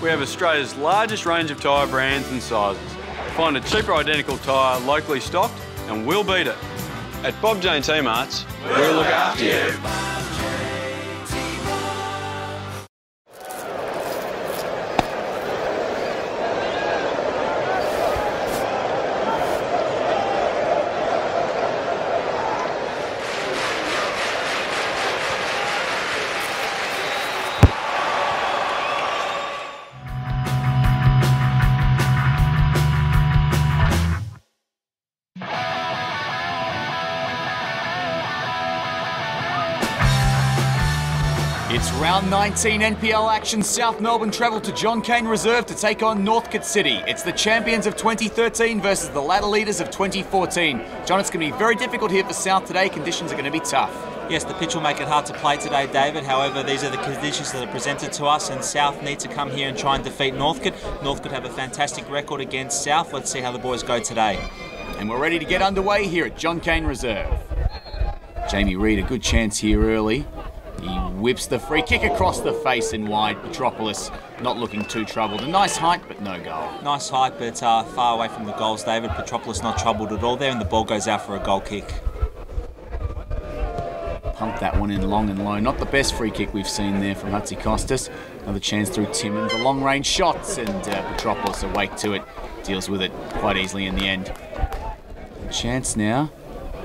we have Australia's largest range of tyre brands and sizes. Find a cheaper identical tyre locally stocked and we'll beat it. At Bob Jane T-Marts, we'll look after you. It's round 19 NPL action. South Melbourne travel to John Cain Reserve to take on Northcote City. It's the champions of 2013 versus the ladder leaders of 2014. John, it's going to be very difficult here for South today. Conditions are going to be tough. Yes, the pitch will make it hard to play today, David. However, these are the conditions that are presented to us, and South need to come here and try and defeat Northcote. Northcote have a fantastic record against South. Let's see how the boys go today. And we're ready to get underway here at John Cain Reserve. Jamie Reid, a good chance here early. He whips the free kick across the face and wide. Petropolis not looking too troubled. A nice height, but no goal. Nice height, but far away from the goals, David. Petropolis not troubled at all there, and the ball goes out for a goal kick. Pumped that one in long and low. Not the best free kick we've seen there from Hatzi-Costas. Another chance through Timmins. A long-range shots, and Petropolis awake to it. Deals with it quite easily in the end. A chance now.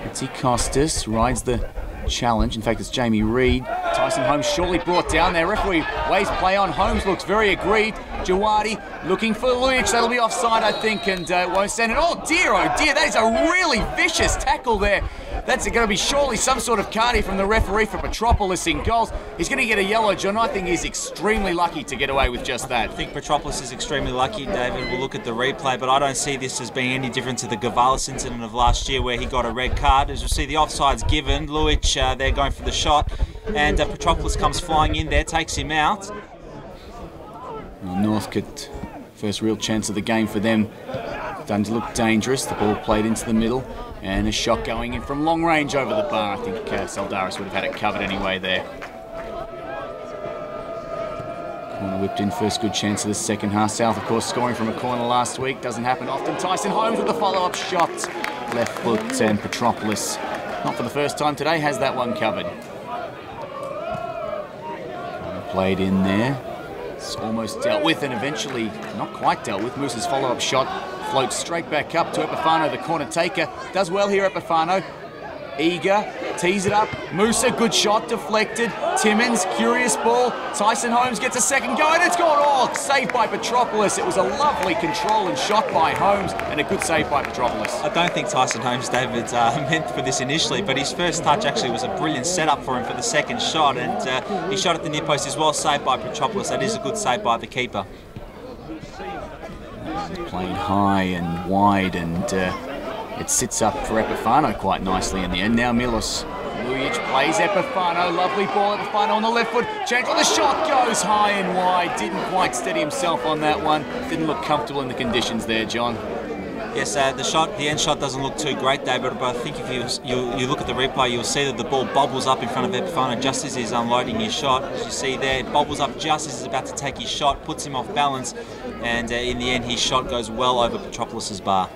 Hatzi-Costas rides the challenge. In fact, it's Jamie Reid. Tyson Holmes shortly brought down there. Referee waves play on. Holmes looks very aggrieved. Jawadi looking for Lujic. That'll be offside, I think, and won't stand it. Oh dear, that is a really vicious tackle there. That's going to be surely some sort of cardy from the referee for Petropolis in goals. He's going to get a yellow, John. I think he's extremely lucky to get away with just that. I think Petropolis is extremely lucky, David. We'll look at the replay, but I don't see this as being any different to the Gavalis incident of last year where he got a red card. As you'll see, the offside's given. Lujic, they're going for the shot, and Petropolis comes flying in there, takes him out. Well, Northcote, first real chance of the game for them. Done to look dangerous. The ball played into the middle. And a shot going in from long range over the bar. I think Saldaris would have had it covered anyway there. Corner whipped in, first good chance of the second half. South, of course, scoring from a corner last week. Doesn't happen often. Tyson Holmes with the follow-up shot. Left foot, and Petropolis, not for the first time today, has that one covered. Played in there. It's almost dealt with, and eventually not quite dealt with. Moose's follow-up shot floats straight back up to Epifano, the corner taker. Does well here, Epifano. Eager, tees it up. Musa, good shot, deflected. Timmins, curious ball. Tyson Holmes gets a second go, and it's gone. Oh, saved by Petropolis. It was a lovely control and shot by Holmes, and a good save by Petropolis. I don't think Tyson Holmes, David, meant for this initially, but his first touch actually was a brilliant setup for him for the second shot, and he shot at the near post as well, saved by Petropolis. That is a good save by the keeper. Played high and wide, and it sits up for Epifano quite nicely in the end. Now Milos. Lujic plays Epifano. Lovely ball. Epifano on the left foot. Chance on the shot. Goes high and wide. Didn't quite steady himself on that one. Didn't look comfortable in the conditions there, John. Yes, the end shot doesn't look too great, David, but I think if you look at the replay, you'll see that the ball bobbles up in front of Epifano just as he's unloading his shot. As you see there, it bobbles up just as he's about to take his shot, puts him off balance, and in the end, his shot goes well over Petropolis' bar.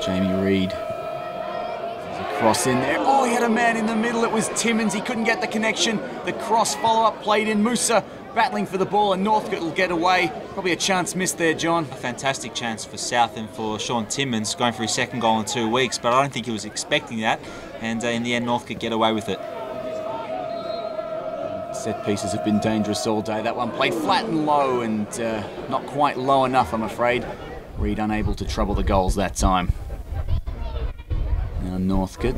Jamie Reid. There's a cross in there. Oh, he had a man in the middle. It was Timmins. He couldn't get the connection. The cross follow-up played in. Musa battling for the ball, and Northcote will get away. Probably a chance missed there, John. A fantastic chance for South and for Sean Timmins, going for his second goal in 2 weeks, but I don't think he was expecting that, and in the end, Northcote get away with it. Set pieces have been dangerous all day. That one played flat and low, and not quite low enough, I'm afraid. Reid unable to trouble the goals that time. Now Northcote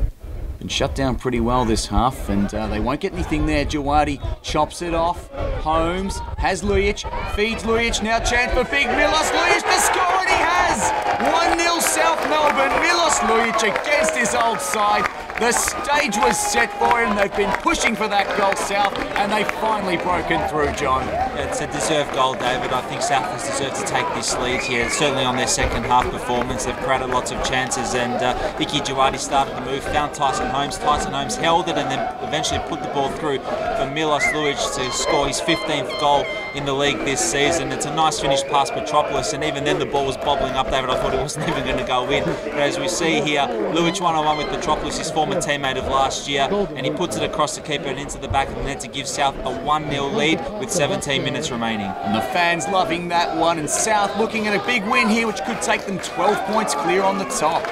been shut down pretty well this half, and they won't get anything there. Jawadi chops it off. Holmes has Lujic, feeds Lujic. Now chance for big Milos Lujic to score, and he has! 1-0 South Melbourne. Milos Lujic against his old side. The stage was set for him. They've been pushing for that goal, South, and they've finally broken through, John. It's a deserved goal, David. I think South has deserved to take this lead here, certainly on their second half performance. They've created lots of chances, and Icky Jawadi started to move, found Tyson Holmes. Tyson Holmes held it and then eventually put the ball through for Milos Lujic to score his 15th goal in the league this season. It's a nice finish past Petropolis, and even then the ball was bobbling up, David. I thought it wasn't even going to go in. But as we see here, Lujic one-on-one with Petropolis, his former teammate of last year, and he puts it across the keeper and into the back of the net to give South a 1-0 lead with 17 minutes remaining. And the fans loving that one, and South looking at a big win here, which could take them 12 points clear on the top.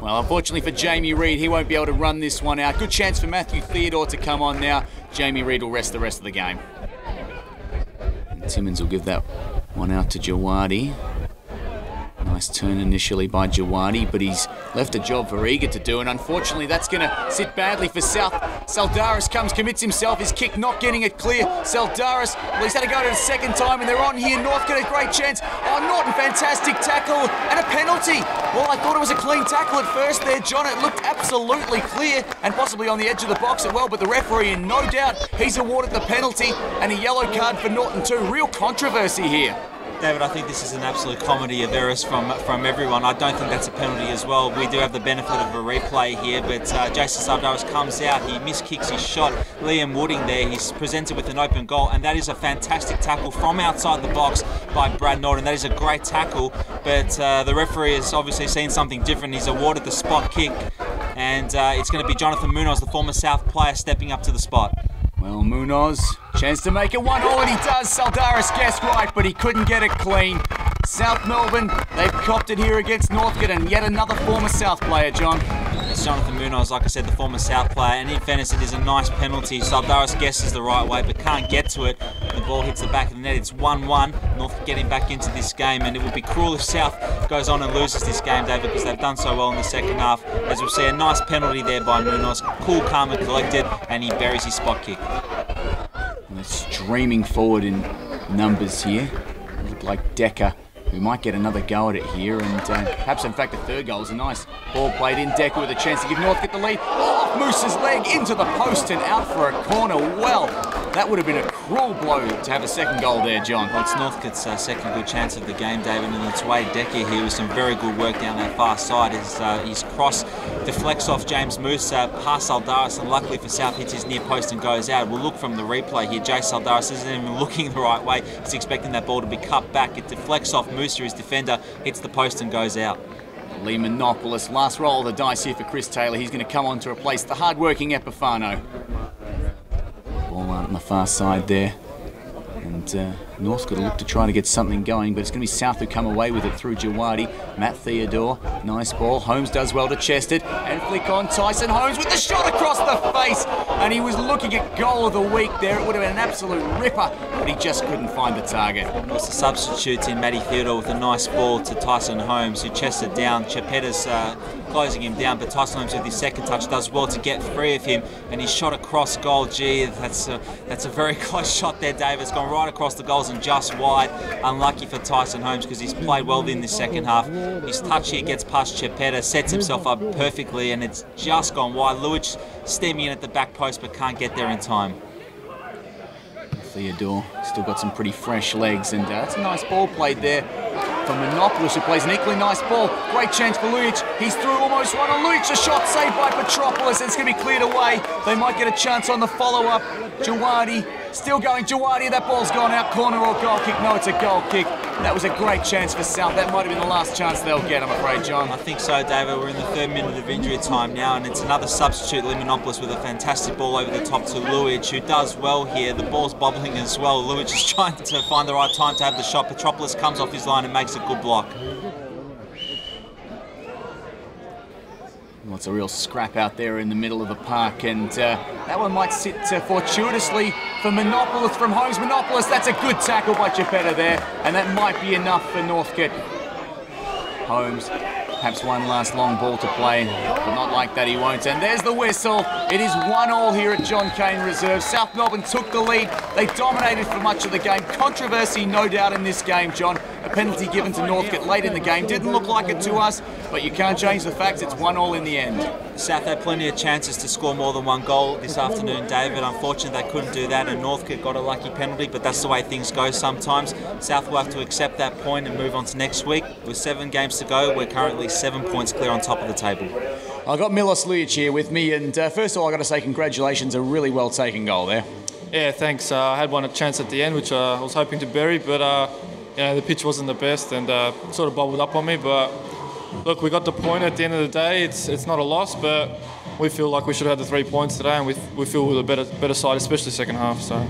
Well, unfortunately for Jamie Reid, he won't be able to run this one out. Good chance for Matthew Theodore to come on now. Jamie Reid will rest the rest of the game. And Timmins will give that one out to Jawadi. Nice turn initially by Jawadi, but he's left a job for Eager to do, and unfortunately that's going to sit badly for South. Saldaris comes, commits himself, his kick not getting it clear. Saldaris, well, he's had to go to the second time, and they're on here. Northcote, a great chance. Oh, Norton, fantastic tackle, and a penalty. Well, I thought it was a clean tackle at first there, John. It looked absolutely clear, and possibly on the edge of the box as well, but the referee, in no doubt, he's awarded the penalty, and a yellow card for Norton too. Real controversy here. David, I think this is an absolute comedy of errors from everyone. I don't think that's a penalty as well. We do have the benefit of a replay here, but Jason Saldaris comes out, he miskicks his shot. Liam Wooding there, he's presented with an open goal, and that is a fantastic tackle from outside the box by Brad Norton. That is a great tackle, but the referee has obviously seen something different. He's awarded the spot kick, and it's going to be Jonathan Munoz, the former South player, stepping up to the spot. Well, Munoz, chance to make it 1-0, and he does. Saldaris guessed right, but he couldn't get it clean. South Melbourne, they've copped it here against Northcote, and yet another former South player, John. It's Jonathan Munoz, like I said, the former South player, and in fairness, it is a nice penalty. Saldaris guesses the right way, but can't get to it. The ball hits the back of the net. It's 1-1. Northcote getting back into this game, and it would be cruel if South goes on and loses this game, David, because they've done so well in the second half. As we'll see, a nice penalty there by Munoz. Cool, calm and collected, and he buries his spot kick. And they're streaming forward in numbers here. Look like Decker, who might get another go at it here, and perhaps in fact a third goal is a nice ball played in. Decker with a chance to give Northcote the lead. Oh, off Moose's leg into the post and out for a corner. Well, that would have been a cruel blow to have a second goal there, John. Well, it's Northcote's second good chance of the game, David, and it's Wade Decker here with some very good work down that far side. His cross deflects off James Moose past Saldaris, and luckily for South hits his near post and goes out. We'll look from the replay here. Jay Saldaris isn't even looking the right way. He's expecting that ball to be cut back. It deflects off Moose, his defender, hits the post and goes out. Lee Monopolis, last roll of the dice here for Chris Taylor. He's going to come on to replace the hard-working Epifano. Ball out on the far side there. And North's got to look to try to get something going, but it's going to be South who come away with it through Jawadi. Matt Theodore, nice ball. Holmes does well to chest it, and flick on Tyson Holmes with the shot across the face, and he was looking at goal of the week there. It would have been an absolute ripper, but he just couldn't find the target. And also substitutes in Matty Theodore with a nice ball to Tyson Holmes, who chested down. Chepetta's closing him down, but Tyson Holmes with his second touch does well to get free of him, and he shot across goal. Gee, that's a very close shot there, David. It's gone right across the goals and just wide. Unlucky for Tyson Holmes because he's played well in the second half. His touch here gets past Chepetta, sets himself up perfectly, and it's just gone wide. Lujic stemming in at the back post but can't get there in time. Theodore still got some pretty fresh legs, and that's a nice ball played there for Monopolis, who plays an equally nice ball. Great chance for Lujic. He's through almost one on Lujic. A shot saved by Petropolis, and it's going to be cleared away. They might get a chance on the follow-up. Jawadi still going. Jawadi, that ball's gone out. Corner or goal kick? No, it's a goal kick. That was a great chance for South. That might have been the last chance they'll get, I'm afraid, John. I think so, David. We're in the 3rd minute of injury time now, and it's another substitute, Limonopoulos, with a fantastic ball over the top to Lujic, who does well here. The ball's bobbling as well. Lujic is trying to find the right time to have the shot. Petropolis comes off his line and makes a good block. Well, it's a real scrap out there in the middle of the park, and that one might sit fortuitously for Monopolis from Holmes. Monopolis, that's a good tackle by Chepetta there, and that might be enough for Northcote. Holmes, perhaps one last long ball to play, but not like that he won't. And there's the whistle. It is 1-1 here at John Cain Reserve. South Melbourne took the lead. They dominated for much of the game. Controversy, no doubt, in this game, John. penalty given to Northcote late in the game. Didn't look like it to us, but you can't change the fact it's 1-1 in the end. South had plenty of chances to score more than one goal this afternoon, David. Unfortunately, they couldn't do that, and Northcote got a lucky penalty, but that's the way things go sometimes. South will have to accept that point and move on to next week. With 7 games to go, we're currently 7 points clear on top of the table. I've got Milos Lujic here with me, and first of all, I've got to say congratulations, a really well taken goal there. Yeah, thanks. I had one chance at the end, which I was hoping to bury, but the pitch wasn't the best and sort of bubbled up on me. But look, we got the point at the end of the day. It's not a loss, but we feel like we should have had the 3 points today, and we feel we're the better side, especially second half. So,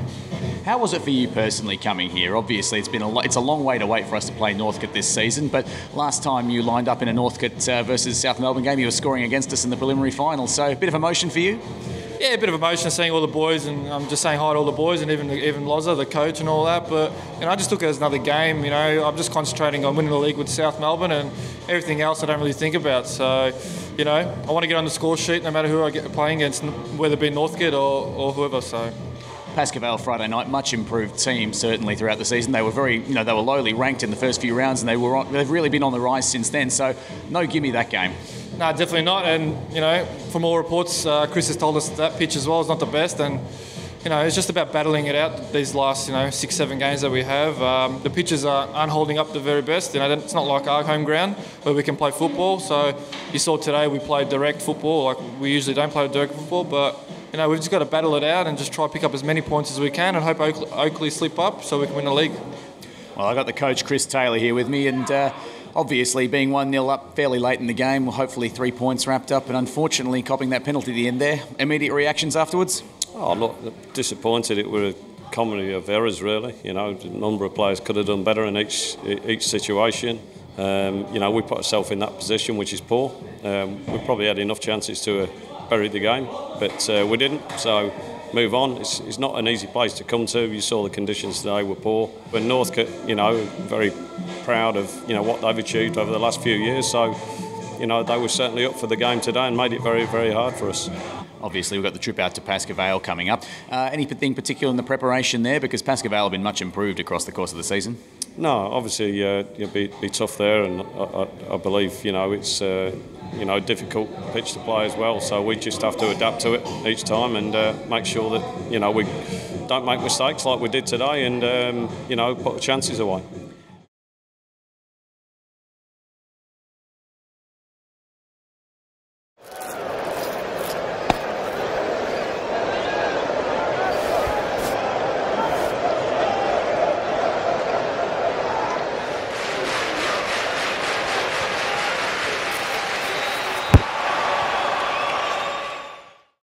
how was it for you personally coming here? Obviously, it's a long way to wait for us to play Northcote this season, but last time you lined up in a Northcote versus South Melbourne game, you were scoring against us in the preliminary final. So, a bit of emotion for you? Yeah, a bit of emotion seeing all the boys, and I'm just saying hi to all the boys, and even Loza, the coach, and all that. But I just took it as another game. I'm just concentrating on winning the league with South Melbourne, and everything else I don't really think about. So, I want to get on the score sheet no matter who I get playing against, whether it be Northcote or whoever. So. Pascoe Friday night, much improved team certainly throughout the season. They were they were lowly ranked in the first few rounds, and they've really been on the rise since then. So, no gimme that game. No, definitely not. And from all reports, Chris has told us that pitch as well is not the best. And it's just about battling it out these last 6-7 games that we have. The pitches aren't holding up the very best. It's not like our home ground where we can play football. So you saw today we played direct football. Like we usually don't play direct football, but we've just got to battle it out and just try to pick up as many points as we can and hope Oakley slip up so we can win the league. Well, I got the coach Chris Taylor here with me, and obviously being 1-0 up fairly late in the game, well, hopefully 3 points wrapped up, and unfortunately copping that penalty at the end there. Immediate reactions afterwards? Oh, look, disappointed. It were a comedy of errors, really. A number of players could have done better in each situation. We put ourselves in that position, which is poor. We probably had enough chances to bury the game, but we didn't. So move on. It's not an easy place to come to. You saw the conditions today were poor. But Northcote, very proud of what they've achieved over the last few years. So, they were certainly up for the game today and made it very, very hard for us. Obviously, we've got the trip out to Pascoe Vale coming up. Anything particular in the preparation there? Because Pascoe Vale have been much improved across the course of the season. No, obviously, it'll be tough there, and I believe, it's a difficult pitch to play as well. So we just have to adapt to it each time and make sure that, we don't make mistakes like we did today and, put the chances away.